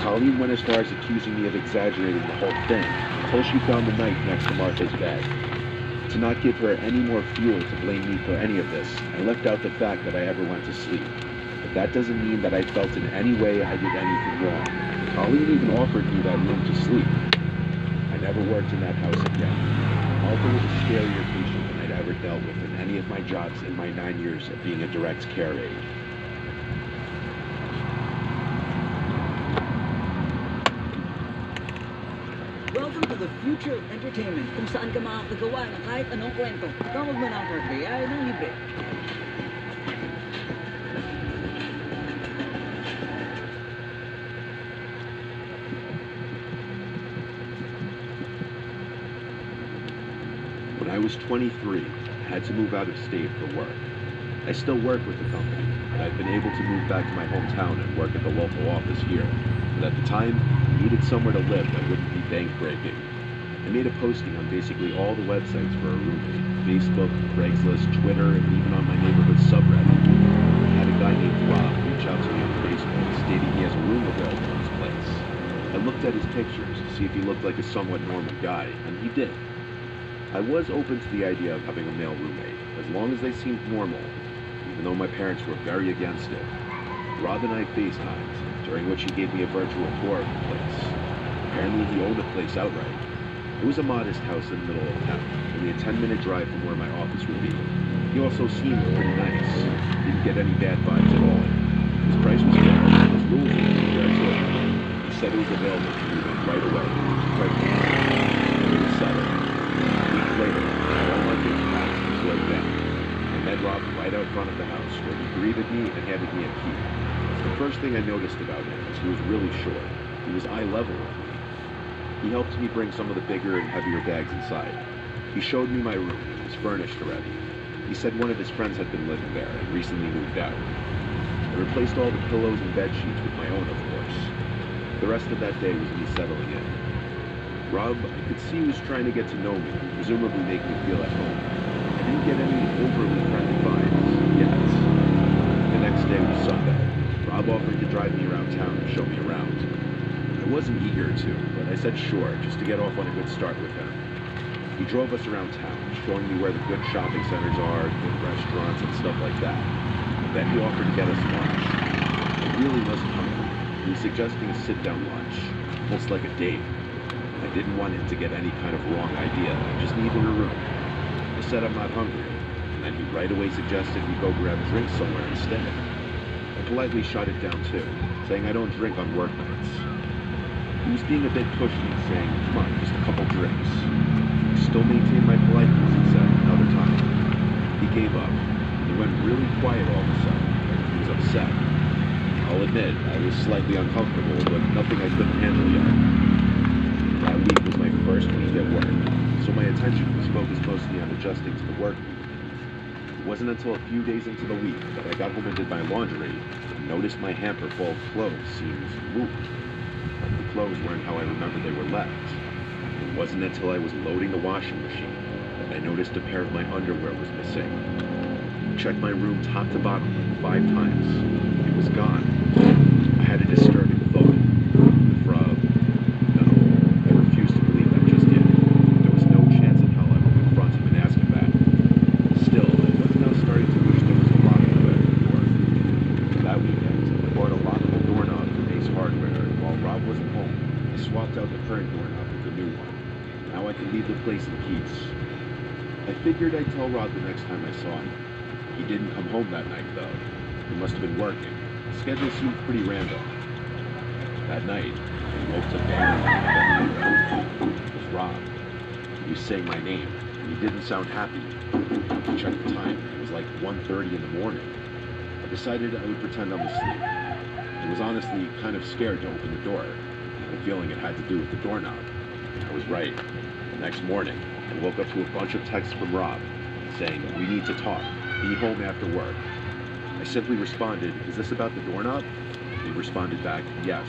Colleen went as far as accusing me of exaggerating the whole thing until she found the knife next to Martha's bed. To not give her any more fuel to blame me for any of this, I left out the fact that I ever went to sleep. But that doesn't mean that I felt in any way I did anything wrong. Colleen even offered me that room to sleep. I never worked in that house again. Martha was a scarier patient than I'd ever dealt with in any of my jobs in my 9 years of being a direct care aide. Welcome to the future of entertainment, kung saan ka makakagawa ng kahit anong kwento. Tawag mo na ang Cartaya ng libre. When I was 23, I had to move out of state for work. I still work with the company, but I've been able to move back to my hometown and work at the local office here. But at the time, I needed somewhere to live that wouldn't be bank-breaking. I made a posting on basically all the websites for a roommate: Facebook, Craigslist, Twitter, and even on my neighborhood subreddit. I had a guy named Rob reach out to me on Facebook stating he has a room available in his place. I looked at his pictures to see if he looked like a somewhat normal guy, and he did. I was open to the idea of having a male roommate, as long as they seemed normal, even though my parents were very against it. Rob and I FaceTimed, during which he gave me a virtual tour of the place. Apparently he owned the place outright. It was a modest house in the middle of town, only a 10-minute drive from where my office would be. He also seemed pretty nice. Didn't get any bad vibes at all. His price was fair, and his rules were very good. He said it was available to move in right away. Quite it was settled. A week later, all my things packed and slowed down. I met Rob right out front of the house, where he greeted me and handed me a key. The first thing I noticed about him was he was really short. He was eye level with me. He helped me bring some of the bigger and heavier bags inside. He showed me my room, which was furnished already. He said one of his friends had been living there and recently moved out. I replaced all the pillows and bed sheets with my own, of course. The rest of that day was me settling in. Rob, I could see, was trying to get to know me, presumably make me feel at home. I didn't get any overly friendly vibes yet. The next day was Sunday. Rob offered to drive me around town and show me around. I wasn't eager to, but I said sure, just to get off on a good start with him. He drove us around town, showing me where the good shopping centers are, good restaurants, and stuff like that. And then he offered to get us lunch. I really wasn't hungry. He was suggesting a sit-down lunch, almost like a date. I didn't want him to get any kind of wrong idea. I just needed a room. I said I'm not hungry, and then he right away suggested we go grab drinks somewhere instead. I politely shut it down too, saying I don't drink on work nights. He was being a bit pushy, saying, come on, just a couple drinks. I still maintained my politeness and said, another time. He gave up. He went really quiet all of a sudden, like he was upset. I'll admit, I was slightly uncomfortable, but nothing I couldn't handle yet. That week was my first week at work, so my attention was focused mostly on adjusting to the work week. It wasn't until a few days into the week that I got home and did my laundry and noticed my hamper full of clothes seemed moved. Like the clothes weren't how I remembered they were left. It wasn't until I was loading the washing machine that I noticed a pair of my underwear was missing. I checked my room top to bottom like 5 times. It was gone. I had a disturbing thought. The frog. No, I refused to believe that just yet. There was no chance in hell I would confront him and ask him that. Still, I was now starting to wish there was a lock on the door. That weekend, I bought a lockable doorknob from Ace Hardware, and while Rob wasn't home, I swapped out the current doorknob with a new one. Now I could leave the place in peace. I figured I'd tell Rob the next time I saw him. He didn't come home that night, though. He must have been working. The schedule seemed pretty random. That night, I woke up and it was Rob. He was saying my name, and he didn't sound happy. I checked the time. It was like 1:30 in the morning. I decided I would pretend I was asleep. I was honestly kind of scared to open the door. I had a feeling it had to do with the doorknob. I was right. The next morning, I woke up to a bunch of texts from Rob saying, we need to talk. Be home after work. I simply responded, is this about the doorknob? He responded back, yes.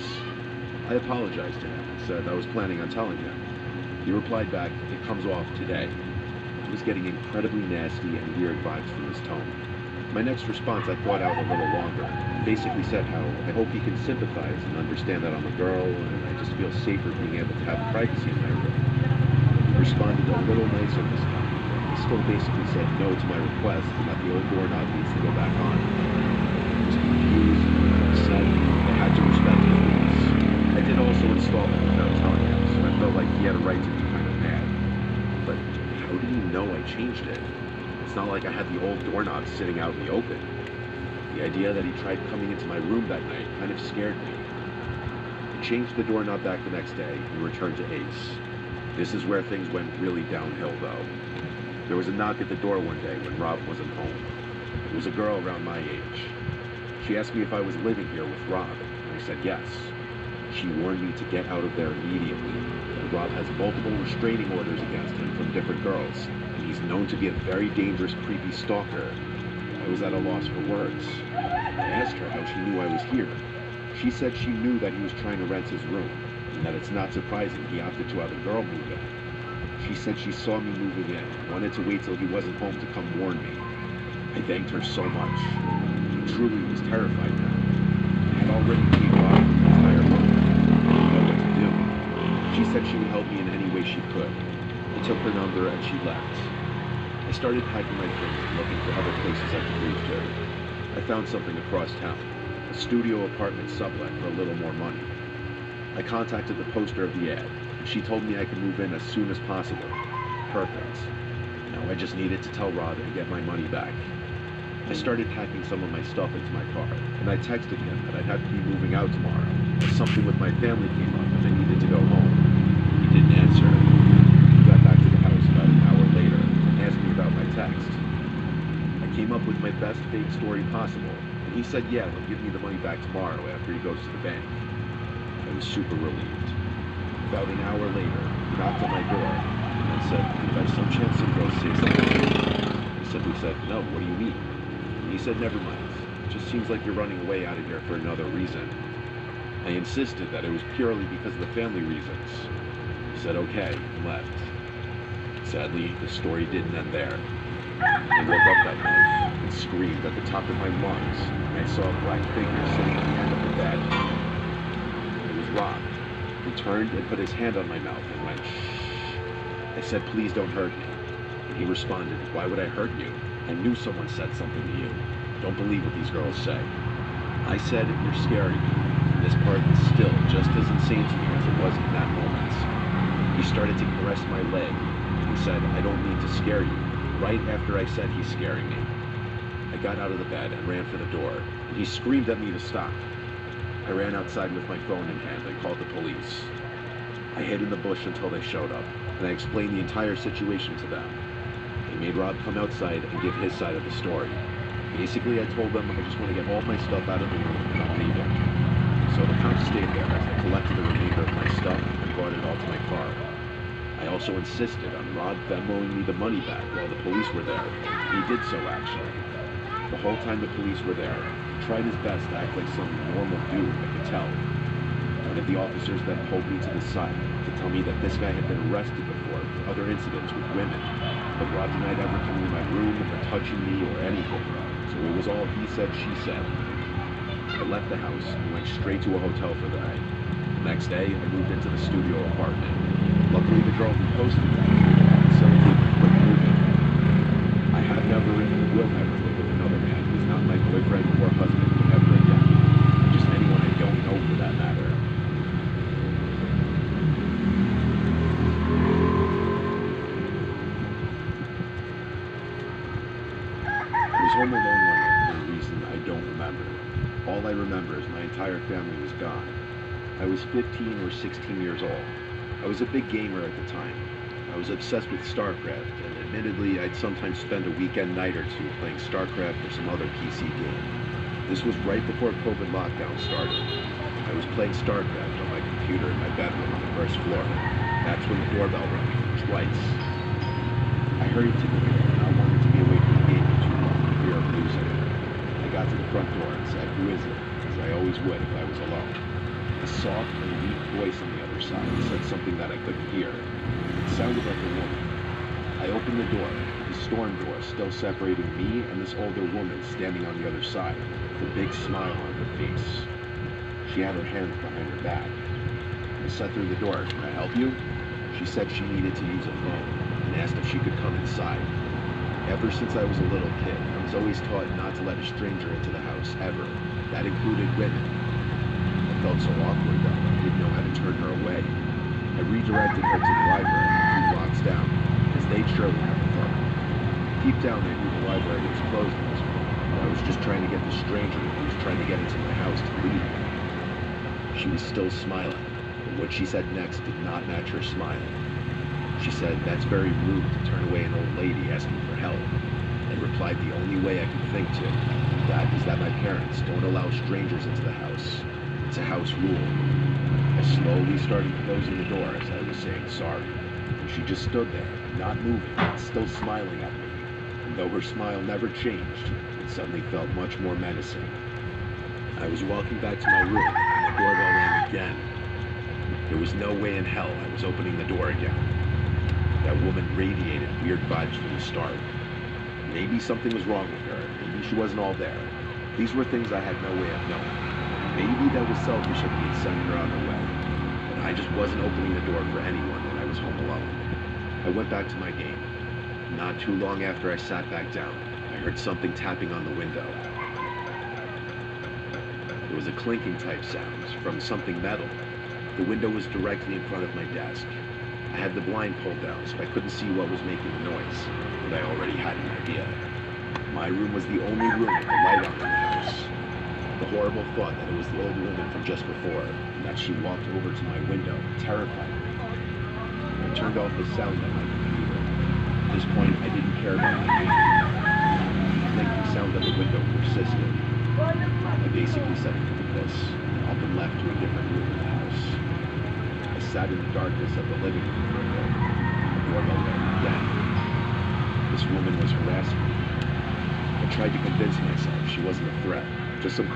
I apologized to him and said I was planning on telling him. He replied back, it comes off today. It was getting incredibly nasty and weird vibes from his tone. My next response I thought out a little longer. Basically said how I hope he can sympathize and understand that I'm a girl and I just feel safer being able to have privacy in my room. He responded a little nicer this time. He still basically said no to my request and that the old doorknob needs to go back on. I was confused and upset. I had to respect his wishes. I did also install it without telling him, so I felt like he had a right to be kind of mad. But how did he know I changed it? It's not like I had the old doorknob sitting out in the open. The idea that he tried coming into my room that night kind of scared me. I changed the doorknob back the next day and returned to Ace. This is where things went really downhill, though. There was a knock at the door one day when Rob wasn't home. It was a girl around my age. She asked me if I was living here with Rob, and I said yes. She warned me to get out of there immediately, that Rob has multiple restraining orders against him from different girls, and he's known to be a very dangerous, creepy stalker. I was at a loss for words. I asked her how she knew I was here. She said she knew that he was trying to rent his room, and that it's not surprising he opted to have a girl move in. She said she saw me moving in and wanted to wait till he wasn't home to come warn me. I thanked her so much. I truly was terrified now. I had already paid Rob the entire month. I didn't know what to do. She said she would help me in any way she could. I took her number and she left. I started packing my things and looking for other places I could move to. I found something across town, a studio apartment sublet for a little more money. I contacted the poster of the ad, and she told me I could move in as soon as possible. Perfect. Now I just needed to tell Rob and get my money back. I started packing some of my stuff into my car, and I texted him that I'd have to be moving out tomorrow, as something with my family came up and I needed to go home. He didn't answer. He got back to the house about an hour later and asked me about my text. I came up with my best fake story possible, and he said yeah, he'll give me the money back tomorrow after he goes to the bank. I was super relieved. About an hour later, he knocked on my door and then said, by some chance some girls say something? I simply said, no, what do you mean? And he said, never mind. It just seems like you're running away out of here for another reason. I insisted that it was purely because of the family reasons. He said, okay, and left. Sadly, the story didn't end there. I woke up that night and screamed at the top of my lungs when I saw a black figure sitting at the end of the bed. It was Rob. He turned and put his hand on my mouth and went, shh. I said, please don't hurt me. And he responded, why would I hurt you? I knew someone said something to you. Don't believe what these girls say. I said, you're scaring me. And this part is still just as insane to me as it was in that moment. He started to caress my leg. He said, I don't mean to scare you. Right after I said he's scaring me. I got out of the bed and ran for the door, and he screamed at me to stop. I ran outside with my phone in hand and called the police. I hid in the bush until they showed up, and I explained the entire situation to them. They made Rob come outside and give his side of the story. Basically, I told them I just want to get all my stuff out of the room and I'm leaving. So the cops stayed there as I collected the remainder of my stuff and brought it all to my car. I also insisted on Rob Venmoing me the money back while the police were there. He did so, actually. The whole time the police were there, he tried his best to act like some normal dude, I could tell. One of the officers then pulled me to the side to tell me that this guy had been arrested before for other incidents with women, but Rob denied ever coming to my room or touching me or anything, so it was all he said, she said. I left the house and went straight to a hotel for the night. The next day, I moved into the studio apartment. Luckily, the girl who posted that facilitated a quick moving. I have never and will never live with another man who is not my boyfriend or husband ever again. Just anyone I don't know for that matter. I was home alone one night for a reason I don't remember. All I remember is my entire family was gone. I was 15 or 16 years old. I was a big gamer at the time. I was obsessed with StarCraft, and admittedly, I'd sometimes spend a weekend night or two playing StarCraft or some other PC game. This was right before COVID lockdown started. I was playing StarCraft on my computer in my bedroom on the first floor. That's when the doorbell rang, twice. I hurried to the door, not wanting to be away from the game for too long for fear of losing it. I got to the front door and said, who is it? As I always would if I was alone. A soft and weak voice on the other side said something that I couldn't hear. It sounded like a woman. I opened the door, the storm door still separating me and this older woman standing on the other side, with a big smile on her face. She had her hands behind her back. I said through the door, "Can I help you?" She said she needed to use a phone and asked if she could come inside. Ever since I was a little kid, I was always taught not to let a stranger into the house, ever. That included women. I felt so awkward though, I didn't know how to turn her away. I redirected her to the library, a few blocks down, as they'd surely have thought. Deep down, I knew the library was closed at this point, but I was just trying to get the stranger who was trying to get into my house to leave. She was still smiling, but what she said next did not match her smile. She said, "That's very rude to turn away an old lady asking for help," and replied the only way I could think to, that is that my parents don't allow strangers into the house. It's a house rule. I slowly started closing the door as I was saying sorry, and she just stood there, not moving, still smiling at me. And though her smile never changed, it suddenly felt much more menacing. I was walking back to my room, and the doorbell rang again. There was no way in hell I was opening the door again. That woman radiated weird vibes from the start. Maybe something was wrong with her, maybe she wasn't all there. These were things I had no way of knowing. Maybe that was selfish of me to send her on her way, but I just wasn't opening the door for anyone when I was home alone. I went back to my game. Not too long after I sat back down, I heard something tapping on the window. It was a clinking type sound from something metal. The window was directly in front of my desk. I had the blind pulled down, so I couldn't see what was making the noise, but I already had an idea. My room was the only room with a light on in the house. The horrible thought that it was the old woman from just before, and that she walked over to my window, terrified me. I turned off the sound on my computer. At this point, I didn't care about my game. The clinking sound on the window persisted. I basically said it like this, and up and left to a different room in the house. I sat in the darkness of the living room for a bit. The doorbell rang again. This woman was harassing me. I tried to convince myself she wasn't a threat, just some